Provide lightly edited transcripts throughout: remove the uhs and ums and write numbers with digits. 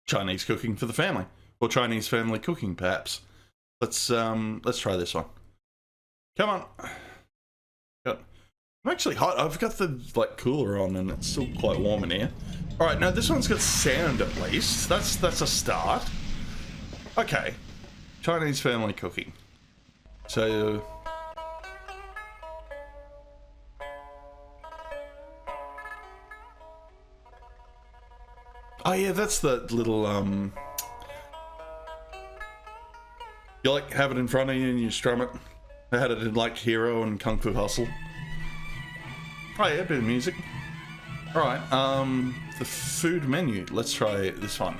Chinese cooking for the family, or Chinese family cooking, perhaps. Let's try this one. Come on. I'm actually hot. I've got the cooler on, and it's still quite warm in here. All right, now this one's got sound at least. That's a start. Okay, Chinese family cooking. So. Oh yeah, that's the little you have it in front of you and you strum it. I had it in Hero and Kung Fu Hustle. Oh yeah, a bit of music. Alright, the food menu. Let's try this one.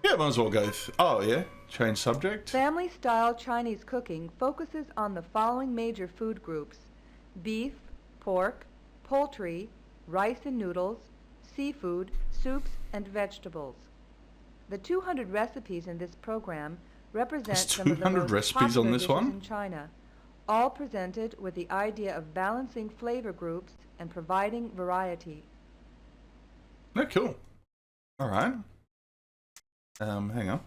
Yeah, might as well go. Oh yeah, change subject. Family-style Chinese cooking focuses on the following major food groups: beef, pork, poultry, rice and noodles, seafood, soups, and vegetables. The 200 recipes in this program represent some of the most recipes popular on this dishes one? in China, all presented with the idea of balancing flavor groups and providing variety. Oh, cool. All right. Hang on.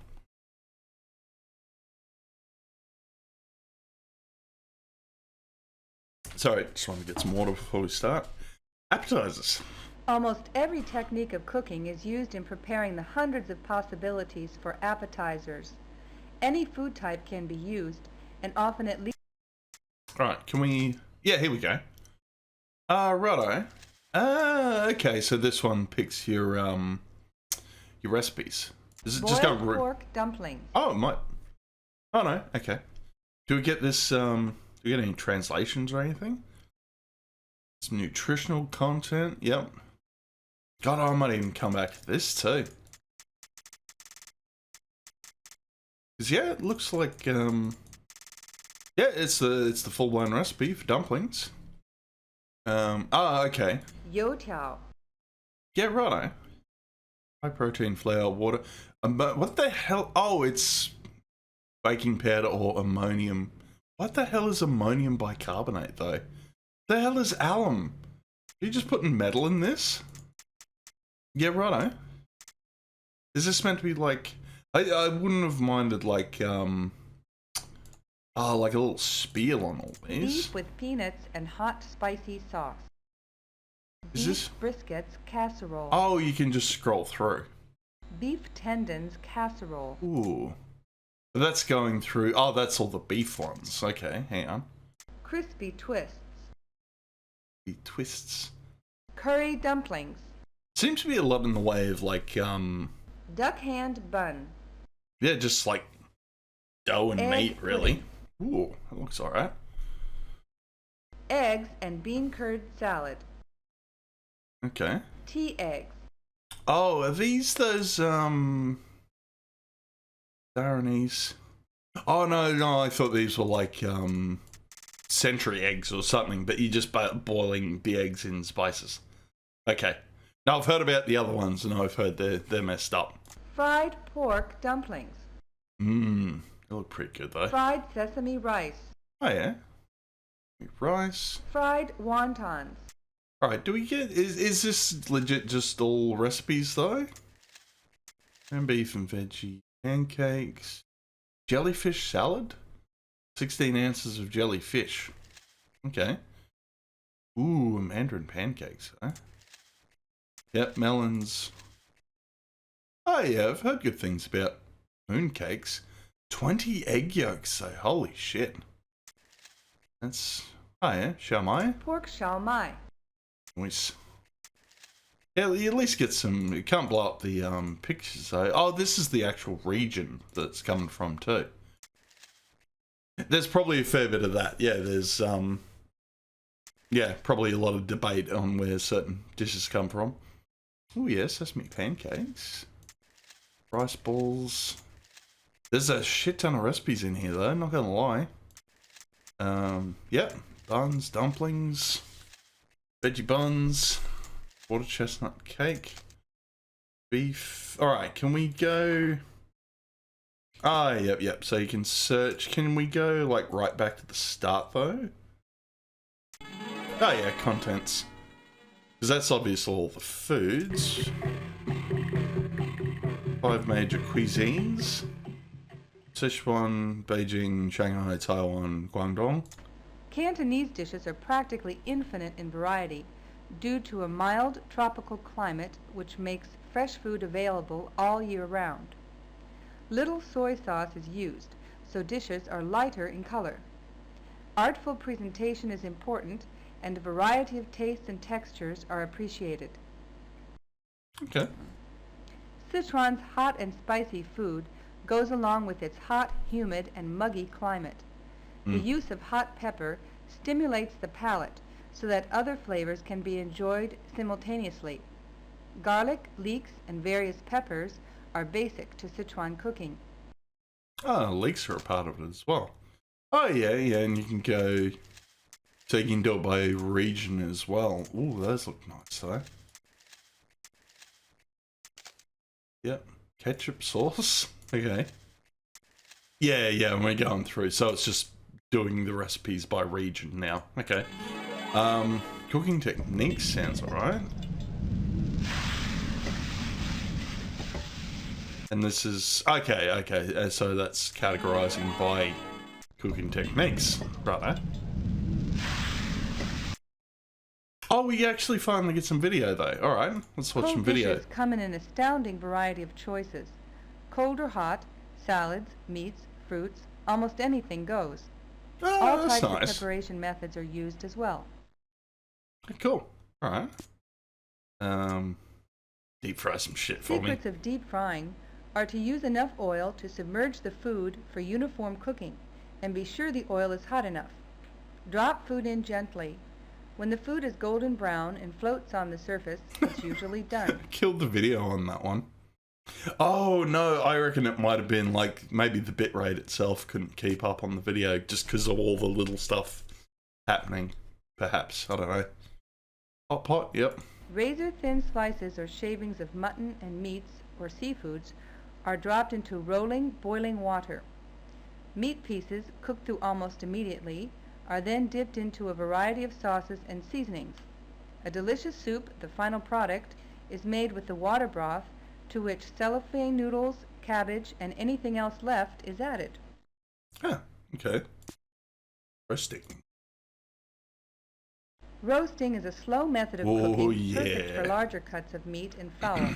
Sorry, just want to get some water before we start. Appetizers. Almost every technique of cooking is used in preparing the hundreds of possibilities for appetizers. Any food type can be used, and often at least... Alright, can we... Yeah, here we go. Righto. Okay, so this one picks your recipes. Is it just boiled going... pork dumplings. Oh, it might... Oh, no, okay. Do we get this, do we get any translations or anything? Some nutritional content, yep. God, I might even come back to this too. Cause yeah, it looks like yeah, it's the full-blown recipe for dumplings. Okay. Youtiao. Yeah, righto. High protein flour, water. But what the hell? Oh, it's baking powder or ammonium. What the hell is ammonium bicarbonate though? The hell is alum? Are you just putting metal in this? Yeah, righto. Is this meant to be I wouldn't have minded like a little spiel on all these. Beef with peanuts and hot spicy sauce. Is this briskets casserole. Oh, you can just scroll through. Beef tendons casserole. Ooh. That's going through. Oh, that's all the beef ones. Okay, hang on. Crispy twists. The twists. Curry dumplings. Seems to be a lot in the way of duck hand bun. Yeah, just dough and Egg meat, really. pudding. Ooh, that looks alright. Eggs and bean curd salad. Okay. Tea eggs. Oh, are these those Daranese? Oh no, I thought these were century eggs or something, but you just boiling the eggs in spices. Okay. Now I've heard about the other ones, and I've heard they're messed up. Fried pork dumplings. Mmm, they look pretty good though. Fried sesame rice. Oh yeah. Rice. Fried wontons. Alright, do we get... Is this legit just all recipes, though? And beef and veggie. Pancakes. Jellyfish salad? 16 ounces of jellyfish. Okay. Ooh, mandarin pancakes, huh? Yep, melons. Oh yeah, I've heard good things about mooncakes. 20 egg yolks, though. Holy shit. That's... Oh yeah, shao mai. Pork shao mai. Nice. Yeah, you at least get some... You can't blow up the pictures, though. Oh, this is the actual region that's coming from, too. There's probably a fair bit of that. Yeah, there's... Yeah, probably a lot of debate on where certain dishes come from. Oh, yeah, sesame pancakes. Rice balls. There's a shit ton of recipes in here, though, not gonna lie. Yep. Buns, dumplings... Veggie buns, water chestnut cake, beef. Alright, can we go... Ah, yep. So you can search. Can we go, right back to the start, though? Oh, yeah, contents. Because that's obviously all the foods. 5 major cuisines. Sichuan, Beijing, Shanghai, Taiwan, Guangdong. Cantonese dishes are practically infinite in variety due to a mild tropical climate which makes fresh food available all year round. Little soy sauce is used, so dishes are lighter in color. Artful presentation is important, and a variety of tastes and textures are appreciated. Okay. Sichuan's hot and spicy food goes along with its hot, humid, and muggy climate. The use of hot pepper stimulates the palate so that other flavors can be enjoyed simultaneously. Garlic, leeks, and various peppers are basic to Sichuan cooking. Oh, leeks are a part of it as well. Oh, yeah, and you can go... So you can do it by region as well. Ooh, those look nice, though. Yep. Ketchup sauce. Okay. Yeah, we're going through. So it's just doing the recipes by region now. Okay. Cooking techniques sounds alright. And this is... Okay. So that's categorizing by cooking techniques. Right. Oh, we actually finally get some video though. Alright, let's watch some video. Dishes come in an astounding variety of choices. Cold or hot, salads, meats, fruits, almost anything goes. Oh, All that's types nice. of preparation methods are used as well. Cool. Alright. Deep fry some shit for me. Secrets of deep frying are to use enough oil to submerge the food for uniform cooking, and be sure the oil is hot enough. Drop food in gently. When the food is golden brown and floats on the surface, it's usually done. Killed the video on that one. Oh no, I reckon it might have been like maybe the bitrate itself couldn't keep up on the video just because of all the little stuff happening. Perhaps, I don't know. Hot pot, yep. Razor-thin slices or shavings of mutton and meats or seafoods are dropped into rolling, boiling water. Meat pieces, cooked through almost immediately, are then dipped into a variety of sauces and seasonings. A delicious soup, the final product, is made with the water broth, to which cellophane noodles, cabbage, and anything else left is added. Ah, okay. Roasting. Roasting is a slow method of cooking, perfect for larger cuts of meat and fowl.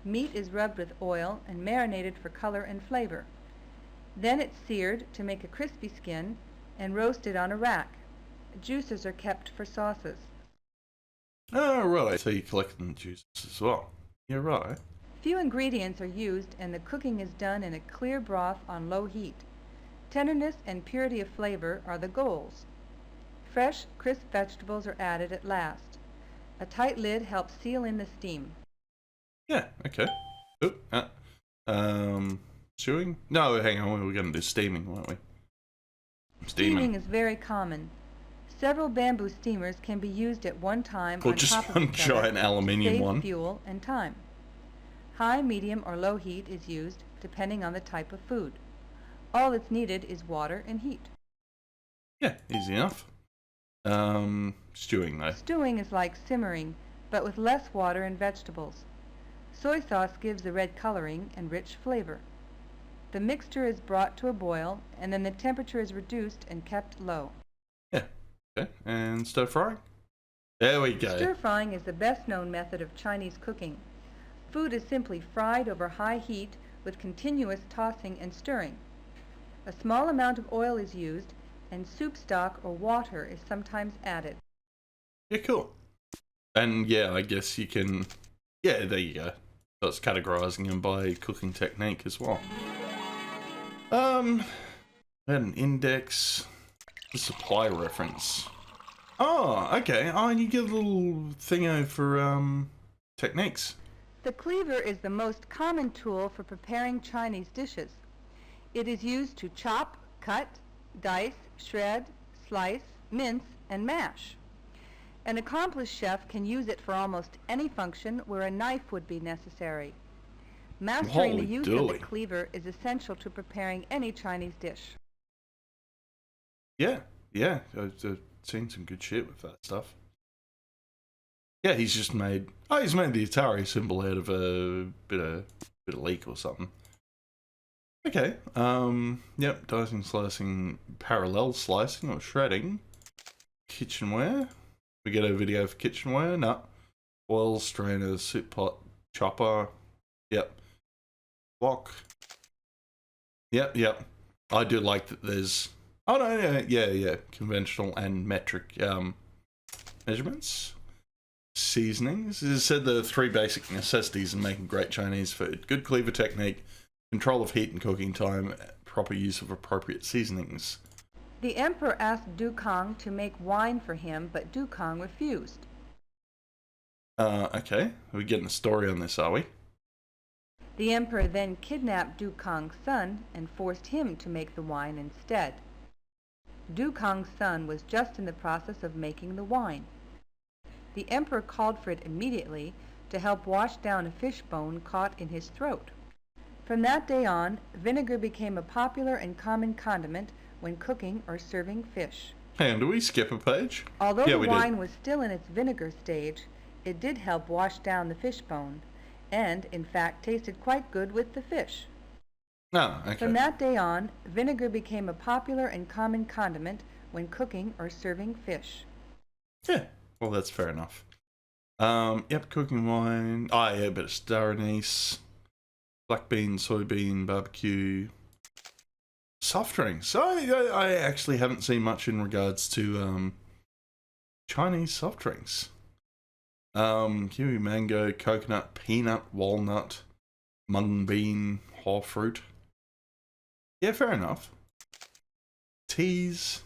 Meat is rubbed with oil and marinated for color and flavor. Then it's seared to make a crispy skin and roasted on a rack. Juices are kept for sauces. Oh, right. So you're collecting the juices as well. You're right. Few ingredients are used and the cooking is done in a clear broth on low heat. Tenderness and purity of flavor are the goals. Fresh, crisp vegetables are added at last. A tight lid helps seal in the steam. Yeah, okay. Stewing? No, hang on, we were going to do steaming, weren't we? Steaming is very common. Several bamboo steamers can be used at one time or on just top of one each other giant aluminium to save one. fuel and time. High, medium, or low heat is used depending on the type of food. All that's needed is water and heat. Yeah, easy enough. Stewing though. Stewing is like simmering, but with less water and vegetables. Soy sauce gives the red coloring and rich flavor. The mixture is brought to a boil, and then the temperature is reduced and kept low. Yeah, okay. And stir frying? There we go. Stir frying is the best known method of Chinese cooking. Food is simply fried over high heat with continuous tossing and stirring. A small amount of oil is used, and soup stock or water is sometimes added. Yeah, cool. And yeah, I guess you can... Yeah, there you go. So it's categorizing them by cooking technique as well. An index, the supply reference. Oh, okay. Oh, and you get a little thingo for techniques. The cleaver is the most common tool for preparing Chinese dishes. It is used to chop, cut, dice, shred, slice, mince, and mash. An accomplished chef can use it for almost any function where a knife would be necessary. Mastering the use of the cleaver is essential to preparing any Chinese dish. Yeah, I've seen some good shit with that stuff. Yeah, he's made the Atari symbol out of a bit of bit of leak or something. Okay. Yep. Dicing, slicing, parallel slicing or shredding. Kitchenware. We get a video for kitchenware. No. Oil strainer, soup pot, chopper. Yep. Wok. Yep. I do like that there's... Oh, no, yeah. Conventional and metric measurements. Seasonings. It said the 3 basic necessities in making great Chinese food. Good cleaver technique, control of heat and cooking time, proper use of appropriate seasonings. The emperor asked Dukong to make wine for him, but Dukong refused. Okay. Are we getting a story on this, are we? The emperor then kidnapped Dukong's son and forced him to make the wine instead. Dukong's son was just in the process of making the wine. The emperor called for it immediately to help wash down a fish bone caught in his throat. From that day on, vinegar became a popular and common condiment when cooking or serving fish. Hang on, do we skip a page? Although the wine was still in its vinegar stage, it did help wash down the fish bone, and, in fact, tasted quite good with the fish. Oh, okay. From that day on, vinegar became a popular and common condiment when cooking or serving fish. Yeah, well, that's fair enough. Yep, cooking wine. Oh, yeah, a bit of star anise. Black bean, soybean, barbecue. Soft drinks. I actually haven't seen much in regards to Chinese soft drinks. Kiwi, mango, coconut, peanut, walnut, mung bean, haw fruit. Yeah, fair enough. Teas.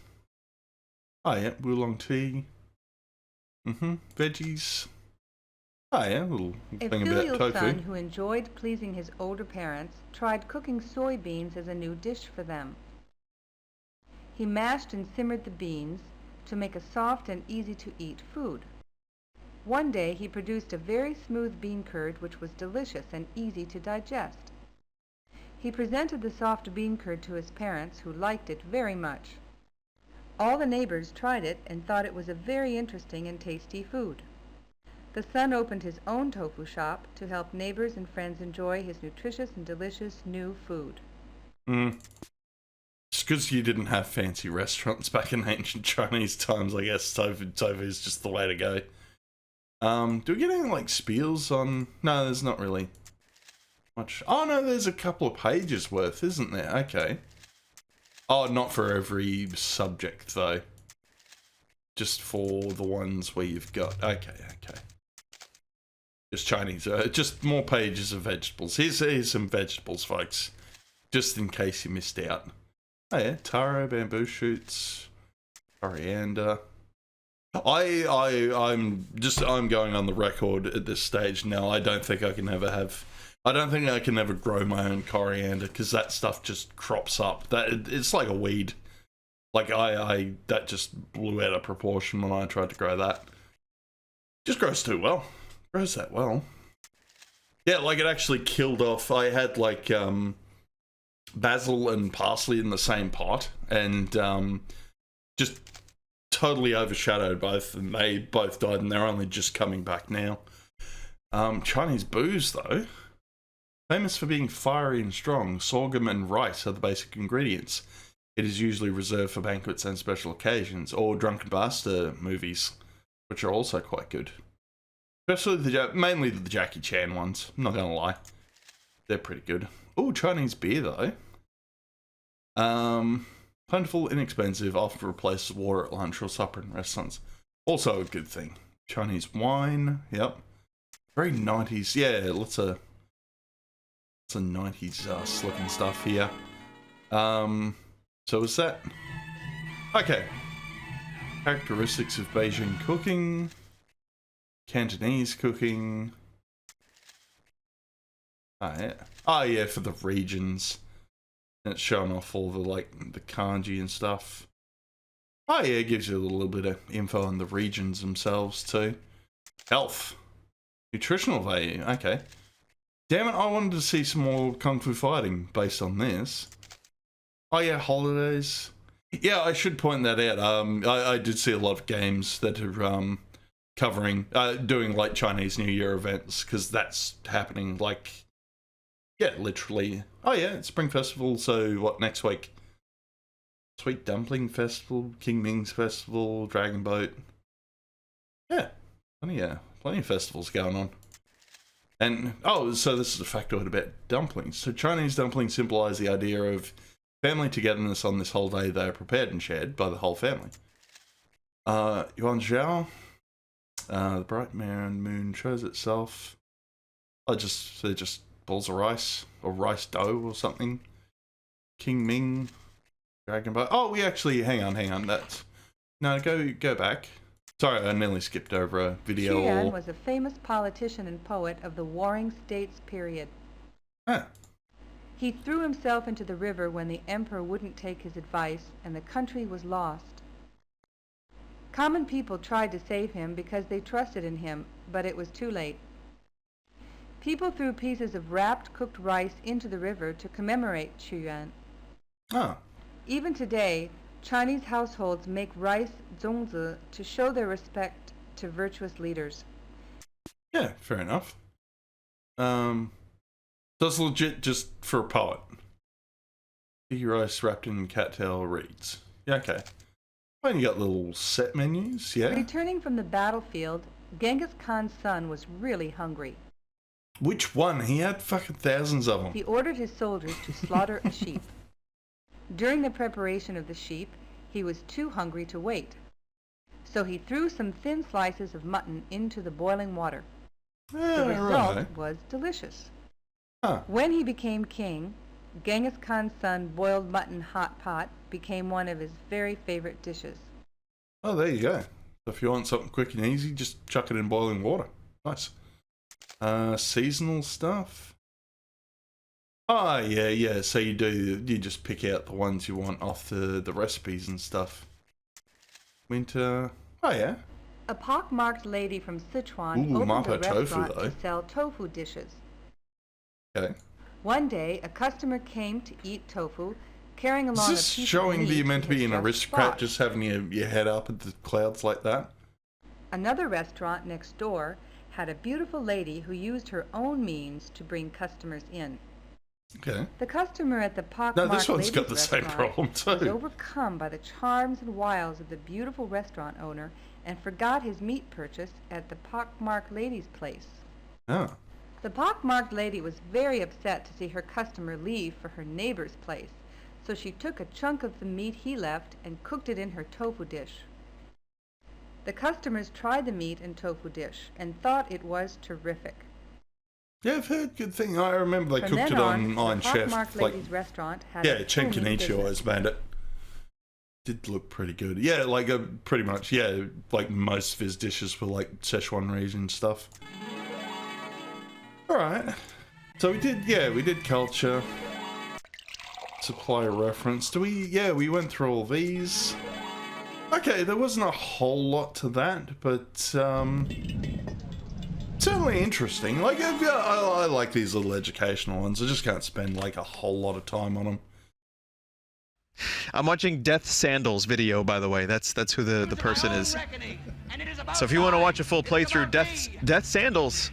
Oh yeah, oolong tea. Veggies. Oh yeah, a little A thing about filial tofu. son who enjoyed pleasing his older parents tried cooking soybeans as a new dish for them. He mashed and simmered the beans to make a soft and easy-to-eat food. One day he produced a very smooth bean curd which was delicious and easy to digest. He presented the soft bean curd to his parents, who liked it very much. All the neighbors tried it and thought it was a very interesting and tasty food. The son opened his own tofu shop to help neighbors and friends enjoy his nutritious and delicious new food. Just because you didn't have fancy restaurants back in ancient Chinese times, I guess tofu is just the way to go. Do we get any, like, spiels on... No, there's not really much. Oh, no, there's a couple of pages worth, isn't there? Okay. Oh, not for every subject, though. Just for the ones where you've got... Okay. Just Chinese. Just more pages of vegetables. Here's some vegetables, folks. Just in case you missed out. Oh, yeah. Taro, bamboo shoots, coriander... I'm going on the record at this stage now. I don't think I can ever grow my own coriander, because that stuff just crops up. It's like a weed. Like that just blew out of proportion when I tried to grow that. Just grows too well. Grows that well. Yeah, like it actually killed off. I had like basil and parsley in the same pot, and just totally overshadowed both, and they both died, and they're only just coming back now. Chinese booze, though, famous for being fiery and strong. Sorghum and rice are the basic ingredients. It is usually reserved for banquets and special occasions, or drunken bastard movies, which are also quite good. Especially mainly the Jackie Chan ones, I'm not gonna lie. They're pretty good. Oh, Chinese beer, though. Plentiful, inexpensive, often replaces water at lunch or supper in restaurants. Also a good thing. Chinese wine, yep. Very 90s, yeah, lots of 90s looking stuff here. So is that... Okay. Characteristics of Beijing cooking. Cantonese cooking. Oh yeah, for the regions. And it's showing off all the, like, the kanji and stuff. Oh yeah, it gives you a little bit of info on the regions themselves too. Health. Nutritional value, okay. Damn it, I wanted to see some more Kung Fu fighting based on this. Oh yeah, holidays. Yeah, I should point that out. I did see a lot of games that are covering, doing like Chinese New Year events, because that's happening like Yeah, literally. Oh yeah, it's Spring Festival, so what, next week? Sweet Dumpling Festival, King Ming's Festival, Dragon Boat. Yeah, plenty of festivals going on. And, oh, so this is a factoid about dumplings. So Chinese dumplings symbolize the idea of family togetherness on this holiday they are prepared and shared by the whole family. Yuan Zhao, the bright moon shows itself. They're just balls of rice, or rice dough or something. King Ming, Dragon Boat. Oh, we actually, hang on, that's... No, go back. Sorry, I nearly skipped over a video. Qian was a famous politician and poet of the Warring States period. Ah. He threw himself into the river when the emperor wouldn't take his advice and the country was lost. Common people tried to save him because they trusted in him, but it was too late. People threw pieces of wrapped cooked rice into the river to commemorate Qiyuan. Oh. Even today, Chinese households make rice zongzi to show their respect to virtuous leaders. Yeah, fair enough. So it's legit just for a poet. Tea rice wrapped in cattail reeds. Yeah, okay. Well, you got little set menus, yeah? Returning from the battlefield, Genghis Khan's son was really hungry. Which one? He had fucking thousands of them. He ordered his soldiers to slaughter a sheep. During the preparation of the sheep, he was too hungry to wait. So he threw some thin slices of mutton into the boiling water. The result was delicious. Huh. When he became king, Genghis Khan's son boiled mutton hot pot became one of his very favorite dishes. Oh, there you go. So if you want something quick and easy, just chuck it in boiling water. Nice. Seasonal stuff. Oh, yeah. So you just pick out the ones you want off the recipes and stuff. Winter. Oh, yeah. A pockmarked lady from Sichuan opened a restaurant to sell tofu dishes. Okay. One day, a customer came to eat tofu, carrying along a piece of meat. Is this showing that you're meant to be an aristocrat, bought. just having your head up at the clouds like that? Another restaurant next door had a beautiful lady who used her own means to bring customers in. Okay. The customer at the pockmarked this one's lady's got the same problem too. was overcome by the charms and wiles of the beautiful restaurant owner and forgot his meat purchase at the pockmarked lady's place. Oh. The pockmarked lady was very upset to see her customer leave for her neighbor's place, so she took a chunk of the meat he left and cooked it in her tofu dish. The customers tried the meat and tofu dish and thought it was terrific. Yeah, I've heard good things. I remember they cooked it on Iron Chef. Lady's restaurant had Chen Kenichi always made it. Did look pretty good. Yeah, like pretty much. Yeah, like most of his dishes were like Szechuan region stuff. All right. So we did culture. Supplier reference. We went through all these. Okay, there wasn't a whole lot to that, but certainly interesting. Like, I like these little educational ones. I just can't spend like a whole lot of time on them. I'm watching Death Sandals video, by the way. That's who the person is. So if you want to watch a full playthrough, Death Sandals.